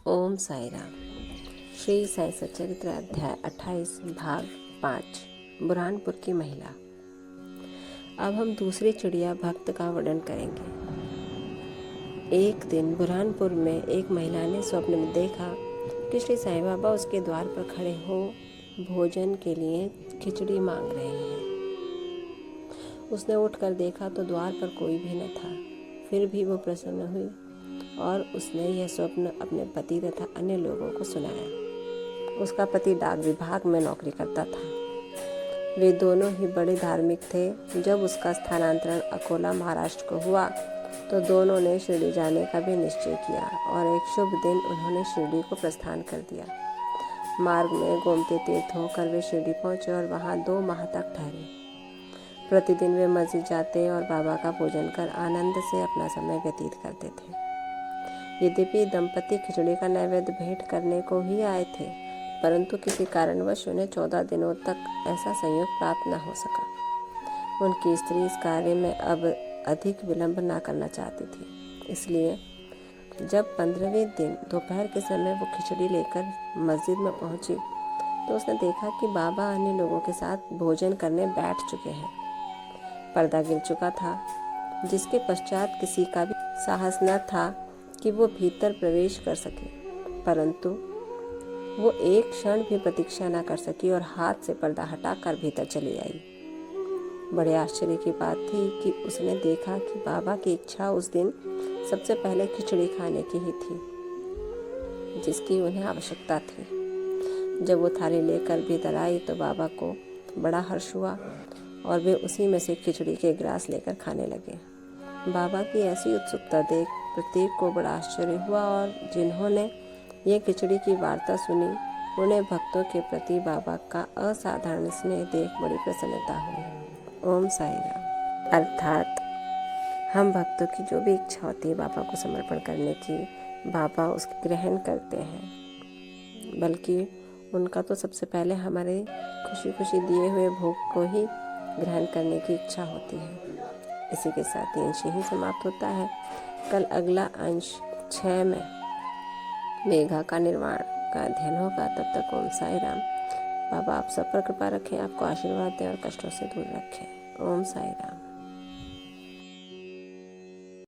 ओम साई राम। श्री साई सच्चरित्र अध्याय 28 भाग 5 बुरहानपुर की महिला। अब हम दूसरी चिड़िया भक्त का वर्णन करेंगे। एक दिन बुरहानपुर में एक महिला ने स्वप्न में देखा कि श्री साईं बाबा उसके द्वार पर खड़े हो भोजन के लिए खिचड़ी मांग रहे हैं। उसने उठकर देखा तो द्वार पर कोई भी न था। फिर भी वो प्रसन्न हुई और उसने यह स्वप्न अपने पति तथा अन्य लोगों को सुनाया। उसका पति डाक विभाग में नौकरी करता था। वे दोनों ही बड़े धार्मिक थे। जब उसका स्थानांतरण अकोला महाराष्ट्र को हुआ तो दोनों ने शिरडी जाने का भी निश्चय किया और एक शुभ दिन उन्होंने शिरडी को प्रस्थान कर दिया। मार्ग में गोमती तीर्थ होकर वे शिरडी पहुंचे और वहां 2 माह तक ठहरे। प्रतिदिन वे मस्जिद जाते और बाबा का पूजन कर आनंद से अपना समय व्यतीत करते थे। यद्यपि दंपति खिचड़ी का नैवेद्य भेंट करने को ही आए थे, परंतु किसी कारणवश उन्हें 14 दिनों तक ऐसा संयोग प्राप्त न हो सका। उनकी स्त्री इस कार्य में अब अधिक विलंब न करना चाहती थी। इसलिए जब 15वें दिन दोपहर के समय वो खिचड़ी लेकर मस्जिद में पहुंची तो उसने देखा कि बाबा अन्य लोगों के साथ भोजन करने बैठ चुके हैं। पर्दा गिर चुका था, जिसके पश्चात किसी का भी साहस न था कि वो भीतर प्रवेश कर सके, परंतु वो एक क्षण भी प्रतीक्षा न कर सकी और हाथ से पर्दा हटाकर भीतर चली आई। बड़े आश्चर्य की बात थी कि उसने देखा कि बाबा की इच्छा उस दिन सबसे पहले खिचड़ी खाने की ही थी, जिसकी उन्हें आवश्यकता थी। जब वो थाली लेकर भीतर आई तो बाबा को बड़ा हर्ष हुआ और वे उसी में से खिचड़ी के गिलास लेकर खाने लगे। बाबा की ऐसी उत्सुकता देख प्रत्येक को बड़ा आश्चर्य हुआ और जिन्होंने ये खिचड़ी की वार्ता सुनी उन्हें भक्तों के प्रति बाबा का असाधारण स्नेह देख बड़ी प्रसन्नता हुई। ओम साई राम। अर्थात हम भक्तों की जो भी इच्छा होती है बाबा को समर्पण करने की, बाबा उसकी ग्रहण करते हैं, बल्कि उनका तो सबसे पहले हमारे खुशी खुशी दिए हुए भोग को ही ग्रहण करने की इच्छा होती है। इसी के साथ ये अंश यहीं समाप्त होता है। कल अगला अंश 6 में मेघा का निर्माण का अध्ययन होगा। तब तक ओम साई राम। बाबा आप सब पर कृपा रखें, आपको आशीर्वाद दें और कष्टों से दूर रखें। ओम साई राम।